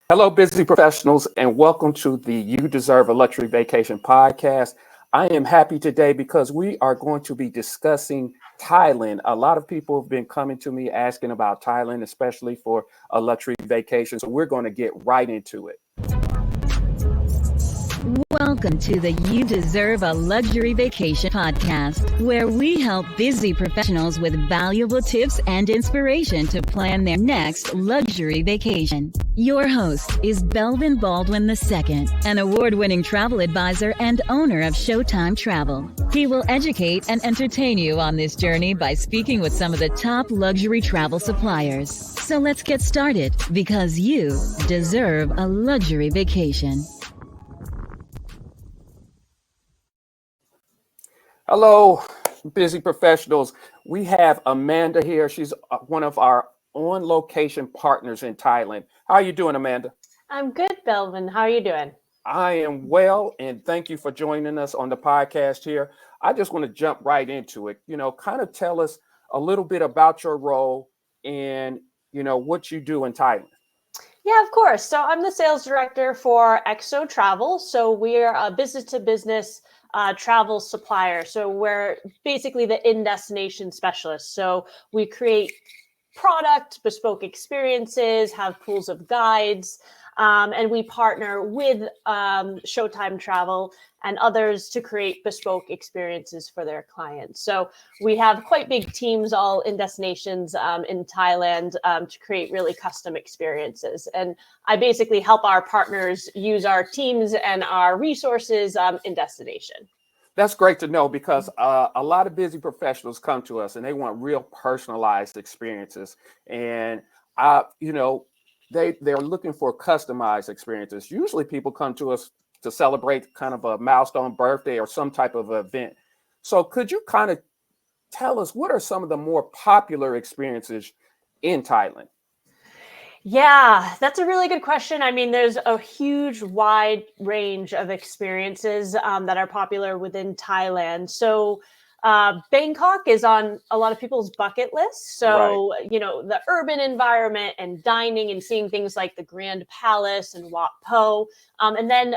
Hello, busy professionals, and welcome to the You Deserve a Luxury Vacation podcast. I am happy today because we are going to be discussing Thailand. A lot of people have been coming to me asking about Thailand, especially for a luxury vacation. So we're going to get right into it. Welcome to the You Deserve a Luxury Vacation podcast, where we help busy professionals with valuable tips and inspiration to plan their next luxury vacation. Your host is Belvin Baldwin II, an award-winning travel advisor and owner of Showtime Travel. He will educate and entertain you on this journey by speaking with some of the top luxury travel suppliers. So let's get started, because you deserve a luxury vacation. Hello, busy professionals. We have Amanda here. She's one of our on-location partners in Thailand. How are you doing, Amanda? I'm good, Belvin. How are you doing? I am well, and thank you for joining us on the podcast here. I just want to jump right into it. Kind of tell us a little bit about your role and, what you do in Thailand. Yeah, of course. So I'm the sales director for XO Travel. So we're a business-to-business travel supplier. So we're basically the in-destination specialist. So we create product, bespoke experiences, have pools of guides, and we partner with Showtime Travel and others to create bespoke experiences for their clients. So we have quite big teams all in destinations in Thailand to create really custom experiences. And I basically help our partners use our teams and our resources in destination. That's great to know because a lot of busy professionals come to us and they want real personalized experiences. And they're looking for customized experiences. Usually people come to us to celebrate kind of a milestone birthday or some type of event. So could you kind of tell us what are some of the more popular experiences in Thailand? Yeah, that's a really good question. I mean, there's a huge wide range of experiences that are popular within Thailand. So Bangkok is on a lot of people's bucket list. So, Right. The urban environment and dining and seeing things like the Grand Palace and Wat Po. And then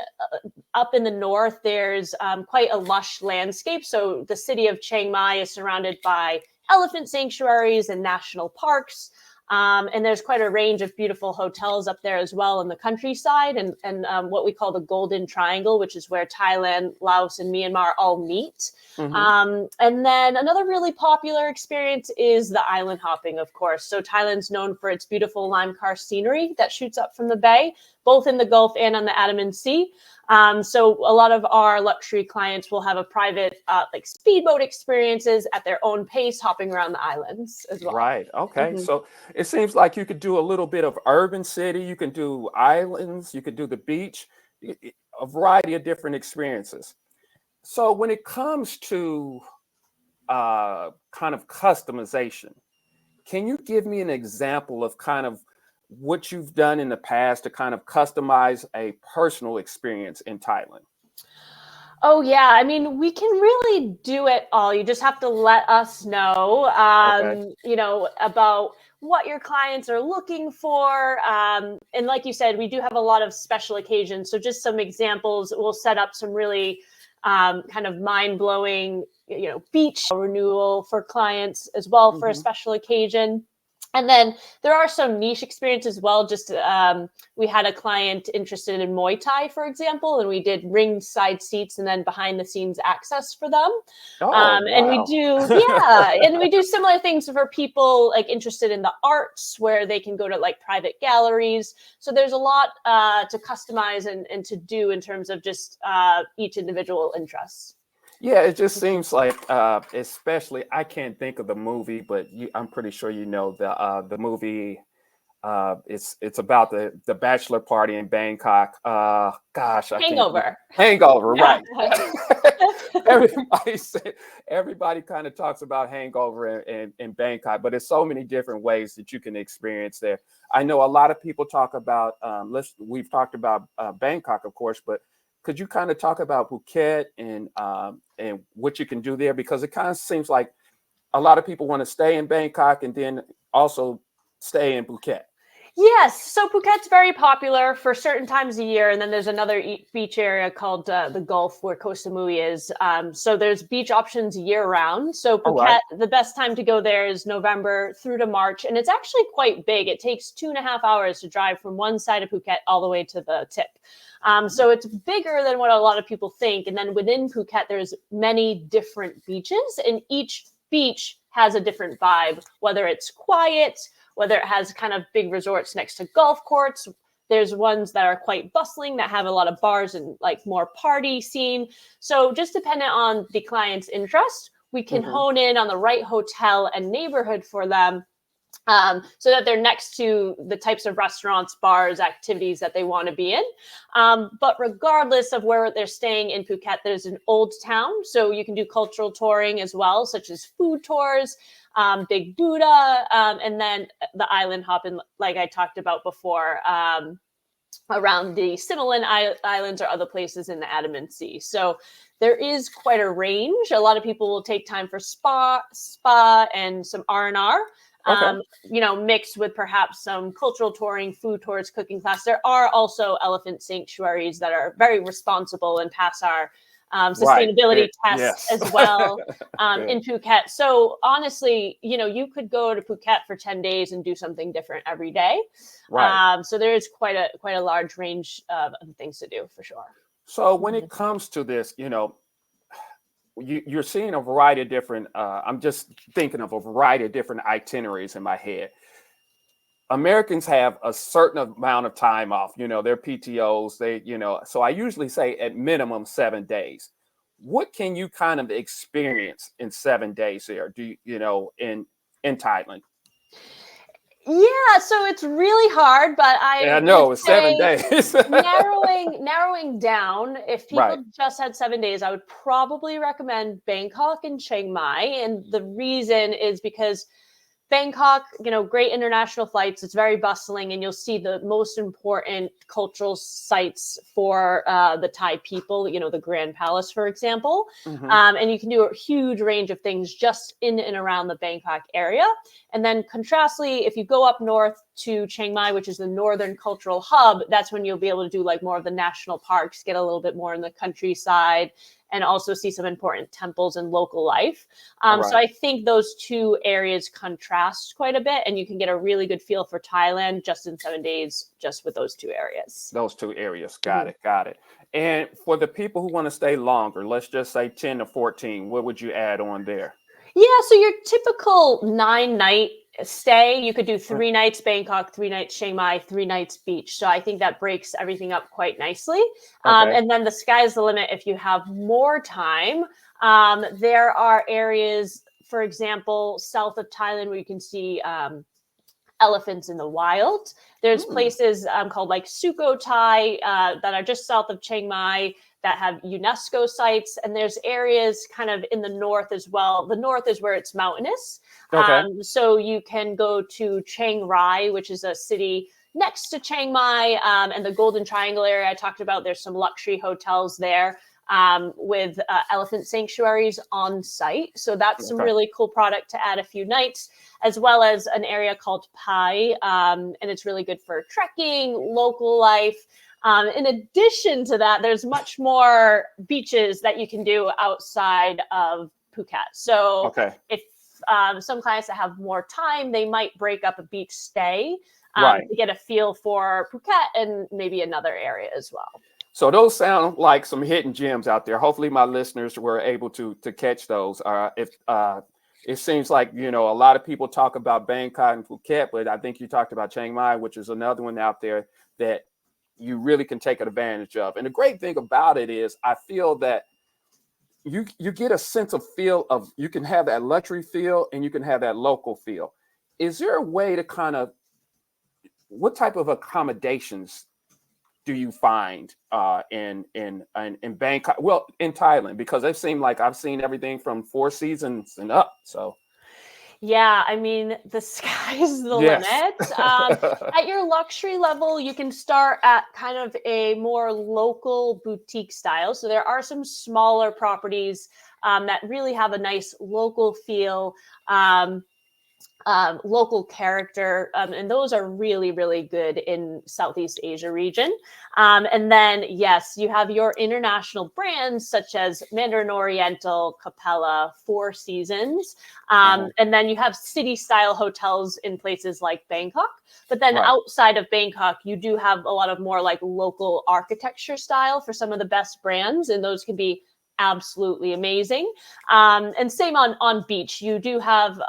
up in the north, there's quite a lush landscape. So the city of Chiang Mai is surrounded by elephant sanctuaries and national parks. And there's quite a range of beautiful hotels up there as well in the countryside and what we call the Golden Triangle, which is where Thailand, Laos, and Myanmar all meet. Mm-hmm. And then another really popular experience is the island hopping, of course. So Thailand's known for its beautiful lime karst scenery that shoots up from the bay, both in the Gulf and on the Andaman Sea. So a lot of our luxury clients will have a private speedboat experiences at their own pace, hopping around the islands as well. Right. Okay. Mm-hmm. So it seems like you could do a little bit of urban city. You can do islands. You could do the beach, a variety of different experiences. So when it comes to kind of customization, can you give me an example of kind of what you've done in the past to kind of customize a personal experience in Thailand? Oh, yeah. I mean, we can really do it all. You just have to let us know, Okay. about what your clients are looking for. And like you said, we do have a lot of special occasions. So just some examples, we'll set up some really kind of mind-blowing, beach renewal for clients as well for a Mm-hmm. special occasion. And then there are some niche experiences as well. Just we had a client interested in Muay Thai, for example, and we did ringside seats and then behind the scenes access for them. Oh, And we wow. do, and we do similar things for people like interested in the arts, where they can go to like private galleries. So there's a lot to customize and to do in terms of just each individual interests. Yeah, it just seems like, especially, I can't think of the movie, but I'm pretty sure you know the movie. It's about the bachelor party in Bangkok. Gosh, I can't. Hangover. Hangover, Yeah. right? everybody said everybody kind of talks about Hangover in Bangkok, but there's so many different ways that you can experience there. I know a lot of people talk about. We've talked about Bangkok, of course, but could you kind of talk about Phuket and what you can do there? Because it kind of seems like a lot of people want to stay in Bangkok and then also stay in Phuket. Yes, so Phuket's very popular for certain times of year, and then there's another beach area called the Gulf where Koh Samui is. So there's beach options year round. So All right. Phuket, the best time to go there is November through to March, and it's actually quite big. It takes 2.5 hours to drive from one side of Phuket all the way to the tip. So it's bigger than what a lot of people think. And then within Phuket, there's many different beaches, and each beach has a different vibe, whether it's quiet, whether it has kind of big resorts next to golf courts. There's ones that are quite bustling that have a lot of bars and like more party scene. So just dependent on the client's interest, we can Mhm. hone in on the right hotel and neighborhood for them, so that they're next to the types of restaurants, bars, activities that they want to be in. But regardless of where they're staying in Phuket, there's an old town. So you can do cultural touring as well, such as food tours, Big Buddha, and then the island hopping, like I talked about before, around the Michelin Islands or other places in the Andaman Sea. So there is quite a range. A lot of people will take time for spa and some R&R. Okay. Mixed with perhaps some cultural touring, food tours, cooking class. There are also elephant sanctuaries that are very responsible and pass our Right. sustainability tests Yes. as well Good. in Phuket. So honestly, you could go to Phuket for 10 days and do something different every day. Right. So there is quite a large range of things to do for sure. So when Mhm. it comes to this, you're seeing a variety of different. I'm just thinking of a variety of different itineraries in my head. Americans have a certain amount of time off, their PTOs, so I usually say at minimum 7 days. What can you kind of experience in 7 days there? In Thailand? Yeah, so it's really hard, but Yeah, I I would know it's seven say days. narrowing down, if Right. people just had 7 days, I would probably recommend Bangkok and Chiang Mai. And the reason is because Bangkok, great international flights. It's very bustling, and you'll see the most important cultural sites for the Thai people. The Grand Palace, for example, Hmm. and you can do a huge range of things just in and around the Bangkok area. And then, contrastly, if you go up north to Chiang Mai, which is the northern cultural hub, that's when you'll be able to do like more of the national parks, get a little bit more in the countryside, and also see some important temples and local life. All So right. I think those two areas contrast quite a bit, and you can get a really good feel for Thailand just in 7 days, just with those two areas. Those two areas. Got Mhm. it. Got it. And for the people who want to stay longer, let's just say 10 to 14, what would you add on there? Yeah, so your typical 9-night stay, you could do Uh, 3 nights Bangkok, 3 nights Chiang Mai, 3 nights beach. So I think that breaks everything up quite nicely. Okay. And then the sky's the limit if you have more time. There are areas, for example, south of Thailand where you can see elephants in the wild. There's Mm, places called like Sukhothai that are just south of Chiang Mai that have UNESCO sites, and there's areas kind of in the north as well. The north is where it's mountainous, okay. so you can go to Chiang Rai, which is a city next to Chiang Mai, and the Golden Triangle area I talked about. There's some luxury hotels there. With elephant sanctuaries on site. So that's some Okay. really cool product to add a few nights, as well as an area called Pai. And it's really good for trekking, local life. In addition to that, there's much more beaches that you can do outside of Phuket. So Okay. if some clients that have more time, they might break up a beach stay Right. to get a feel for Phuket and maybe another area as well. So those sound like some hidden gems out there. Hopefully, my listeners were able to catch those. If it seems like a lot of people talk about Bangkok and Phuket, but I think you talked about Chiang Mai, which is another one out there that you really can take advantage of. And the great thing about it is, I feel that you get a sense of feel of you can have that luxury feel and you can have that local feel. Is there a way to kind of what type of accommodations do you find in Bangkok? Well, in Thailand, because it seemed like I've seen everything from Four Seasons and up. So Yeah, I mean, the sky's the yes. limit. At your luxury level, you can start at kind of a more local boutique style. So there are some smaller properties that really have a nice local feel. Um, local character, and those are really, really good in Southeast Asia region. And then, yes, you have your international brands such as Mandarin Oriental, Capella, Four Seasons, and then you have city-style hotels in places like Bangkok. But then Right. outside of Bangkok, you do have a lot of more like local architecture style for some of the best brands, and those can be absolutely amazing. And same on beach, you do have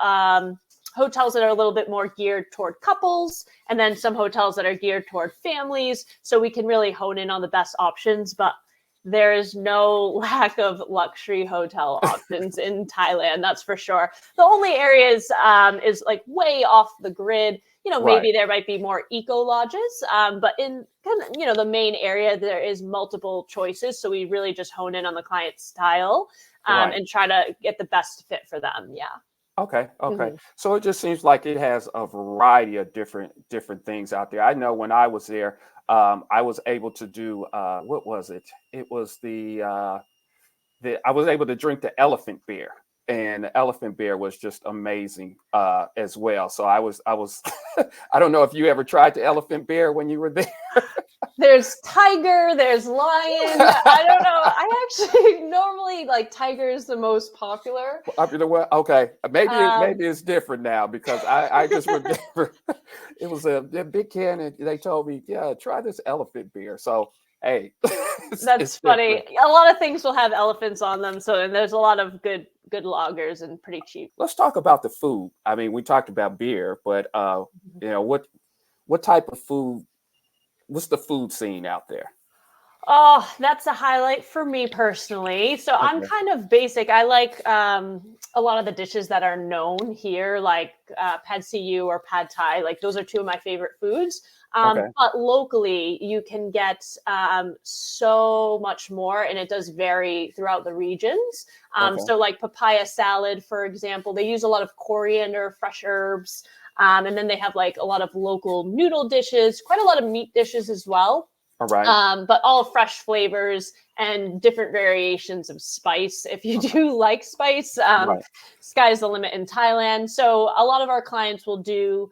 hotels that are a little bit more geared toward couples, and then some hotels that are geared toward families. So we can really hone in on the best options, but there is no lack of luxury hotel options in Thailand, that's for sure. The only areas is like way off the grid. Maybe Right. there might be more eco lodges, but in kind of, the main area, there is multiple choices. So we really just hone in on the client's style Right. and try to get the best fit for them. Yeah. Okay, okay. Mhm. So it just seems like it has a variety of different things out there. I know when I was there, I was able to do what was it? It was the I was able to drink the elephant beer, and the elephant beer was just amazing as well. So I was I don't know if you ever tried the elephant beer when you were there. There's tiger, there's lion. I don't know. I actually normally like tiger is the most popular. Popular well, okay. Um, Maybe it's different now because I just remember it was a big can and they told me, yeah, try this elephant beer. So hey, that's it's funny. different. A lot of things will have elephants on them, so and there's a lot of good loggers and pretty cheap. Let's talk about the food. I mean, we talked about beer, but what type of food, what's the food scene out there? Oh, that's a highlight for me personally. So I'm Okay. kind of basic. I like a lot of the dishes that are known here, like pad see ew or pad thai. Like those are two of my favorite foods. Okay. But locally, you can get so much more, and it does vary throughout the regions. Okay. So, like papaya salad, for example, they use a lot of coriander, fresh herbs, and then they have like a lot of local noodle dishes, quite a lot of meat dishes as well, All right. but all fresh flavors and different variations of spice. If you Okay. do like spice, Right. sky's the limit in Thailand. So a lot of our clients will do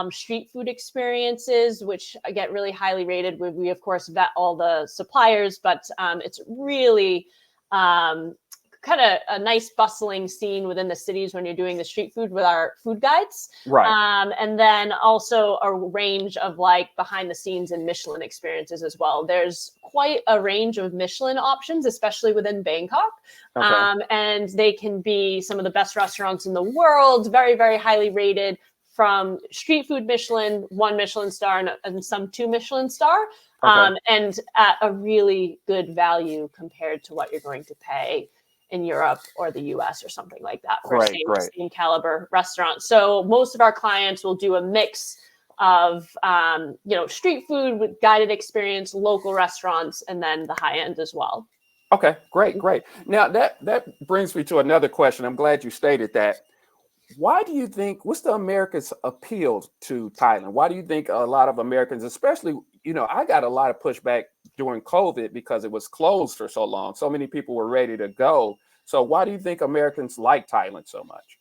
street food experiences, which get really highly rated. We of course vet all the suppliers, but it's really kind of a nice bustling scene within the cities when you're doing the street food with our food guides. Right. And then also a range of like behind the scenes and Michelin experiences as well. There's quite a range of Michelin options, especially within Bangkok. Okay. And they can be some of the best restaurants in the world, very, very highly rated, from street food Michelin, one Michelin star, and some two Michelin star, Okay. and at a really good value compared to what you're going to pay in Europe or the US or something like that for Great. Great. same caliber restaurant. So most of our clients will do a mix of street food with guided experience, local restaurants, and then the high end as well. Okay, great, great. Now that brings me to another question. I'm glad you stated that. Why do you think what's the Americans' appeal to Thailand? Why do you think a lot of Americans, especially, I got a lot of pushback during COVID because it was closed for so long. So many people were ready to go. So why do you think Americans like Thailand so much?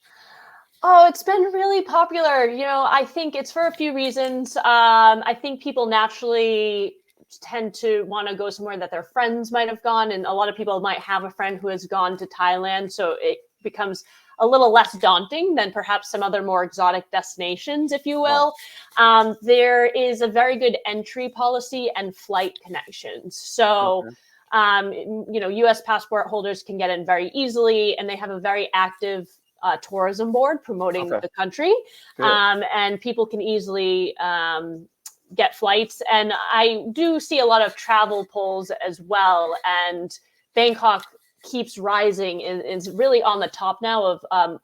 Oh, it's been really popular. I think it's for a few reasons. I think people naturally tend to want to go somewhere that their friends might have gone, and a lot of people might have a friend who has gone to Thailand, so it becomes a little less daunting than perhaps some other more exotic destinations, if you Right. will. There is a very good entry policy and flight connections. So, Okay. US passport holders can get in very easily, and they have a very active tourism board promoting Okay. the country, Good. and people can easily get flights. And I do see a lot of travel polls as well, and Bangkok keeps rising and is really on the top now of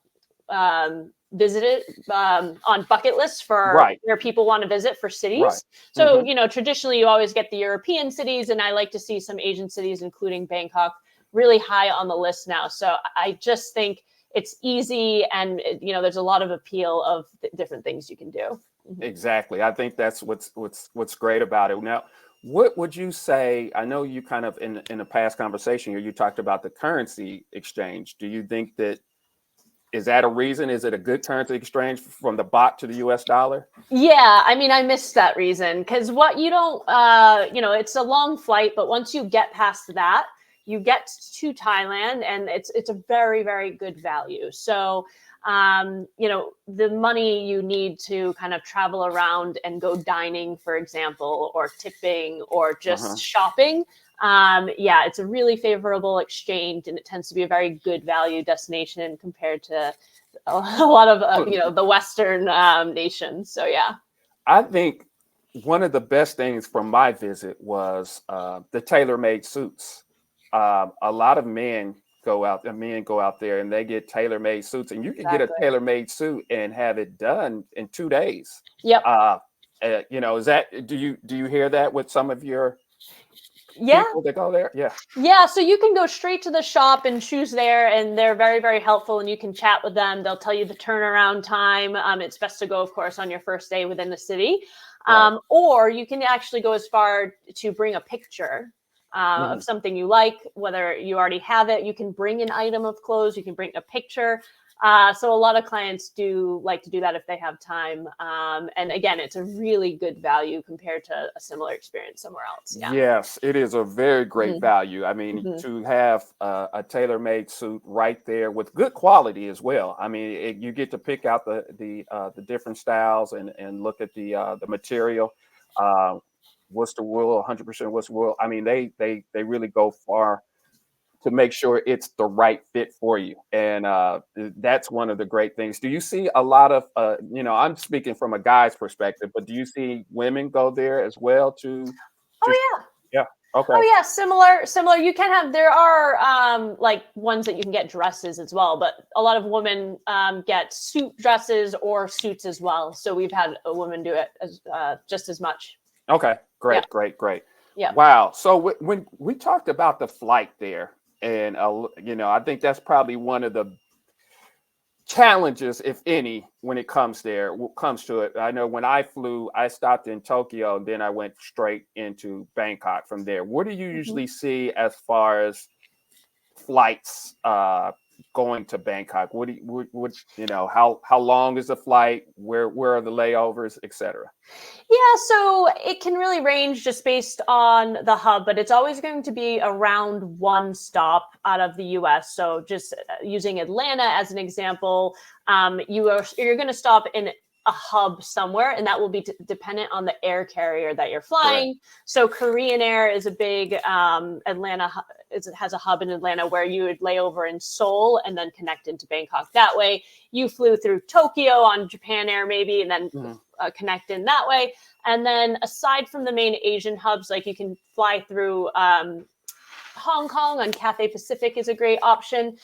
visited on bucket lists for Right. where people want to visit for Right. cities. So, Hmm. traditionally you always get the European cities, and I like to see some Asian cities, including Bangkok, really high on the list now. So I just think it's easy, and there's a lot of appeal of different things you can do. Mhm. Exactly. I think that's what's great about it. Now, what would you say? I know you kind of in a past conversation here, you talked about the currency exchange. Do you think that Is that a reason? Is it a good currency exchange from the baht to the US dollar? Yeah, I mean, I missed that reason because what you don't, it's a long flight, but once you get past that, you get to Thailand, and it's a very, very good value. So, the money you need to kind of travel around and go dining, for example, or tipping, or Uh-huh. just shopping. Yeah, it's a really favorable exchange, and it tends to be a very good value destination compared to a lot of the Western nations. So yeah. I think one of the best things from my visit was the tailor-made suits. A lot of men go out there and they get tailor-made suits, and you can get a Exactly. tailor-made suit and have it done in 2 days. Yep. Is that do you hear that with some of your Yeah. people that go there? Yeah. Yeah. So you can go straight to the shop and choose there, and they're very, very helpful. And you can chat with them. They'll tell you the turnaround time. It's best to go, of course, on your first day within the city. Right. Or you can actually go as far to bring a picture Mhm. of something you like, whether you already have it. You can bring an item of clothes. You can bring a picture. So a lot of clients do like to do that if they have time. And again, it's a really good value compared to a similar experience somewhere else. Yeah. Yes, it is a very great hmm value. I mean, hmm to have a tailor-made suit right there with good quality as well. I mean, you get to pick out the different styles and look at the material. Uh, Worcester wool, 100% Worcester wool. I mean, they really go far to make sure it's the right fit for you, and that's one of the great things. Do you see a lot of I'm speaking from a guy's perspective, but do you see women go there as well to Oh yeah. yeah. Okay. Oh yeah, similar. You can have there are like ones that you can get dresses as well, but a lot of women get suit dresses or suits as well. So we've had a woman do it as just as much. Okay. Yeah, Great. Great. Great. yeah. Wow. So when we talked about the flight there, and I think that's probably one of the challenges, if any, when it comes to it. I know when I flew, I stopped in Tokyo, and then I went straight into Bangkok from there. What do you Mhm. usually see as far as flights going to Bangkok? How long is the flight? Where are the layovers, etc.? Yeah, so it can really range just based on the hub, but it's always going to be around one stop out of the US. So just using Atlanta as an example, you're going to stop in a hub somewhere, and that will be dependent on the air carrier that you're Correct. flying. So Korean Air is a big it has a hub in Atlanta where you would lay over in Seoul and then connect into Bangkok that way. You flew through Tokyo on Japan Air maybe, and then Mhm. connect in that way. And then aside from the main Asian hubs, like you can fly through Hong Kong on Cathay Pacific is a great option.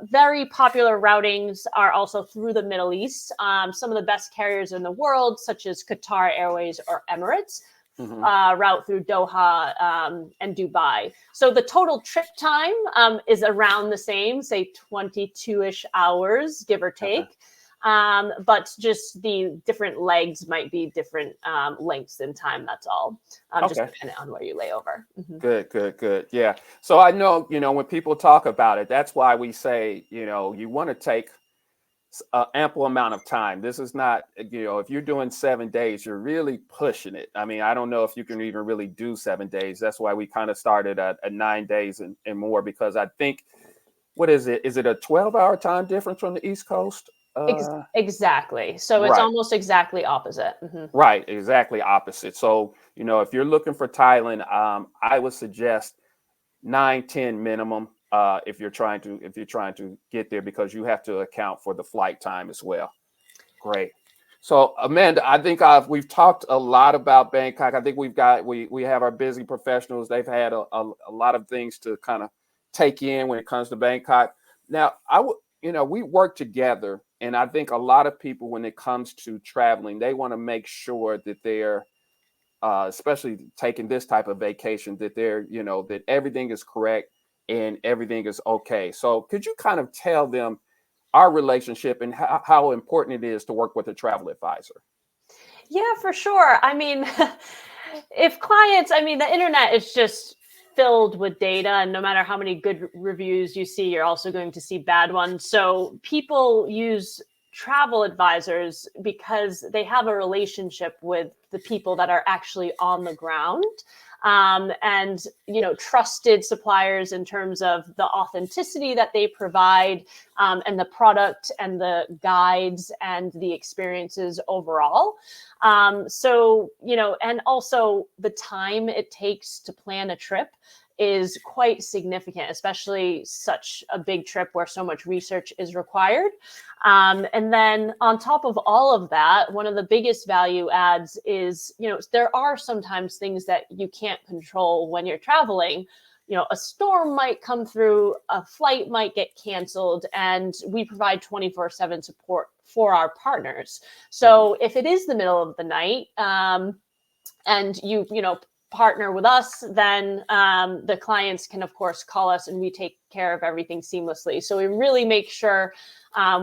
Very popular routings are also through the Middle East. Some of the best carriers in the world, such as Qatar Airways or Emirates, Mhm. route through Doha and Dubai. So the total trip time is around the same, say 22-ish hours, give or Okay. take. But just the different legs might be different lengths in time. That's all, just Okay. dependent on where you lay over. Good, good, good. Yeah. So I know, when people talk about it, that's why we say, you want to take an ample amount of time. This is not, if you're doing 7 days, you're really pushing it. I mean, I don't know if you can even really do 7 days. That's why we kind of started at 9 days and more, because I think, what is it? Is it a 12-hour time difference from the East Coast? Exactly. So it's Right. almost exactly opposite. Right, exactly opposite. So, if you're looking for Thailand, I would suggest 9-10 minimum if you're trying to get there, because you have to account for the flight time as well. Great. So Amanda, I think we've talked a lot about Bangkok. I think we have our busy professionals. They've had a lot of things to kind of take in when it comes to Bangkok. Now, we work together, and I think a lot of people, when it comes to traveling, they want to make sure that they're especially taking this type of vacation, that that everything is correct and everything is okay. So could you kind of tell them our relationship and how important it is to work with a travel advisor? Yeah, for sure. I mean, if clients, I mean, the internet is just filled with data, and no matter how many good reviews you see, you're also going to see bad ones. So people use travel advisors because they have a relationship with the people that are actually on the ground, and trusted suppliers in terms of the authenticity that they provide, and the product and the guides and the experiences overall. And also the time it takes to plan a trip is quite significant, especially such a big trip where so much research is required. And then on top of all of that, one of the biggest value adds is, there are sometimes things that you can't control when you're traveling. A storm might come through, a flight might get canceled, and we provide 24/7 support for our partners. So if it is the middle of the night, and you partner with us, then the clients can, of course, call us and we take care of everything seamlessly. So we really make sure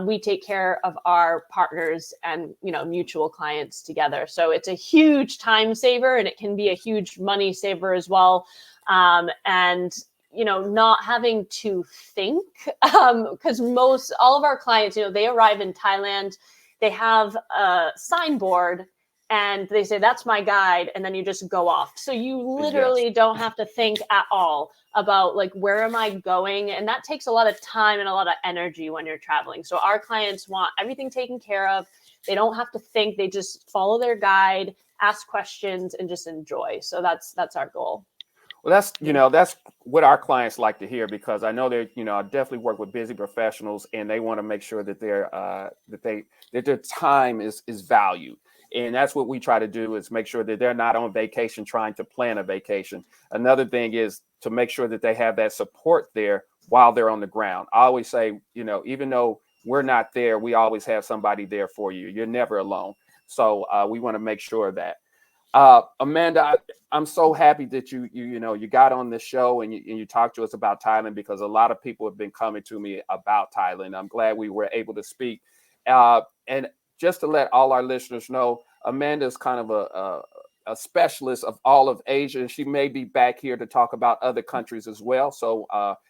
we take care of our partners and, mutual clients together. So it's a huge time saver, and it can be a huge money saver as well. And not having to think, because all of our clients, they arrive in Thailand, they have a signboard and they say, that's my guide. And then you just go off. So you literally don't have to think at all about where am I going? And that takes a lot of time and a lot of energy when you're traveling. So our clients want everything taken care of. They don't have to think. They just follow their guide, ask questions, and just enjoy. So that's our goal. Well, that's what our clients like to hear, because I know they, I definitely work with busy professionals, and they want to make sure that that their time is valued. And that's what we try to do, is make sure that they're not on vacation trying to plan a vacation. Another thing is to make sure that they have that support there while they're on the ground. I always say, even though we're not there, we always have somebody there for you. You're never alone. So we want to make sure of that. Amanda, I'm so happy that you got on the show and you talked to us about Thailand, because a lot of people have been coming to me about Thailand. I'm glad we were able to speak. And just to let all our listeners know, Amanda is kind of a specialist of all of Asia, and she may be back here to talk about other countries as well. So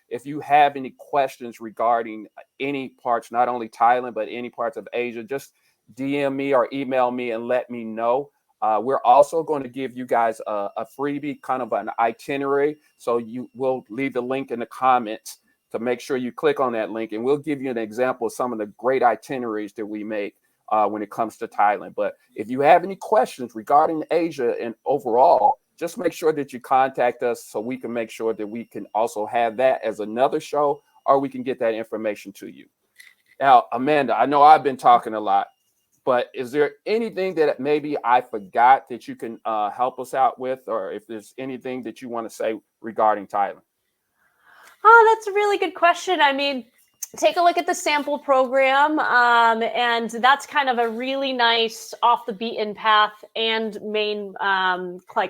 if you have any questions regarding any parts, not only Thailand, but any parts of Asia, just DM me or email me and let me know. We're also going to give you guys a freebie, kind of an itinerary. So we'll leave the link in the comments to make sure you click on that link, and we'll give you an example of some of the great itineraries that we make when it comes to Thailand. But if you have any questions regarding Asia and overall, just make sure that you contact us so we can make sure that we can also have that as another show, or we can get that information to you. Now, Amanda, I know I've been talking a lot, but is there anything that maybe I forgot that you can help us out with, or if there's anything that you want to say regarding Thailand? Oh, that's a really good question. I mean, take a look at the sample program, and that's kind of a really nice off the beaten path and main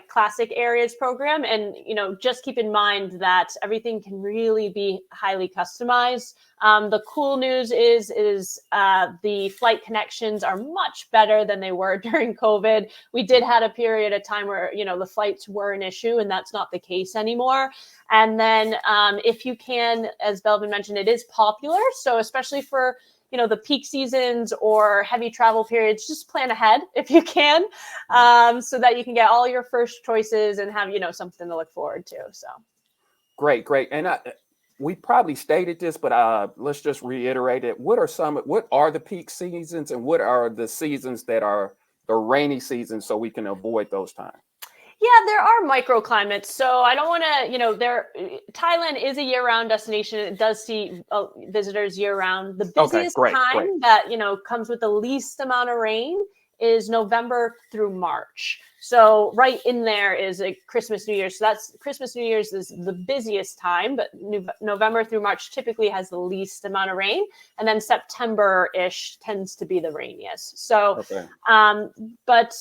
classic areas program. And just keep in mind that everything can really be highly customized. The cool news is the flight connections are much better than they were during COVID. We did have a period of time where the flights were an issue, and that's not the case anymore. And then if you can, as Belvin mentioned, it is popular. So especially for the peak seasons or heavy travel periods, just plan ahead if you can, so that you can get all your first choices and have something to look forward to. So great. And we probably stated this, but let's just reiterate it. What are the peak seasons, and what are the seasons that are the rainy seasons, so we can avoid those times? Yeah, there are microclimates. So I don't want to, Thailand is a year-round destination. It does see visitors year-round. The busiest time that, comes with the least amount of rain is November through March. So right in there is Christmas, New Year's. So that's Christmas, New Year's is the busiest time, but November through March typically has the least amount of rain. And then September-ish tends to be the rainiest. So, but,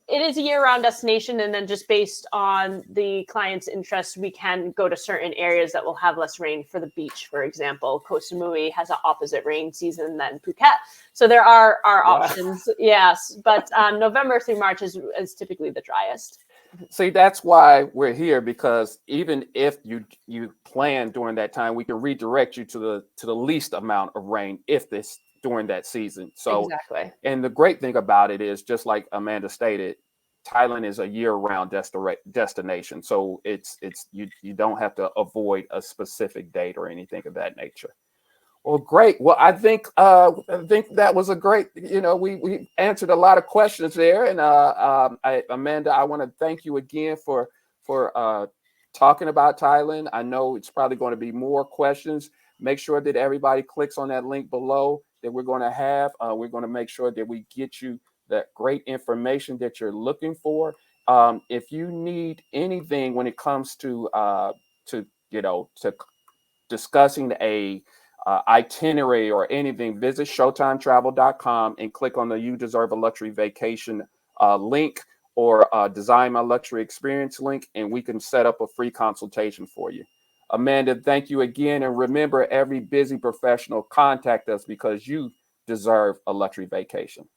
it is a year-round destination, and then just based on the client's interest, we can go to certain areas that will have less rain. For the beach, for example, Koh Samui has an opposite rain season than Phuket. So there are options, yes. But November through March is typically the driest. See, that's why we're here, because even if you plan during that time, we can redirect you to the least amount of rain if this during that season. So, Exactly. and the great thing about it is, just like Amanda stated, Thailand is a year-round destination. So it's you don't have to avoid a specific date or anything of that nature. Well, great. Well, I think that was a great. We answered a lot of questions there, and Amanda, I want to thank you again for talking about Thailand. I know it's probably going to be more questions. Make sure that everybody clicks on that link below that we're going to have. We're going to make sure that we get you that great information that you're looking for. If you need anything when it comes to discussing a itinerary or anything, visit showtimetravel.com and click on the You Deserve a Luxury Vacation link, or Design My Luxury Experience link, and we can set up a free consultation for you. Amanda, thank you again. And remember, every busy professional, contact us because you deserve a luxury vacation.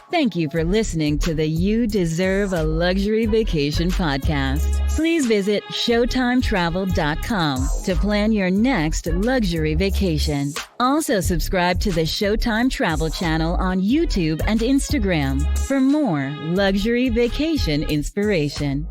Thank you for listening to the You Deserve a Luxury Vacation podcast. Please visit showtimetravel.com to plan your next luxury vacation. Also subscribe to the Showtime Travel channel on YouTube and Instagram for more luxury vacation inspiration.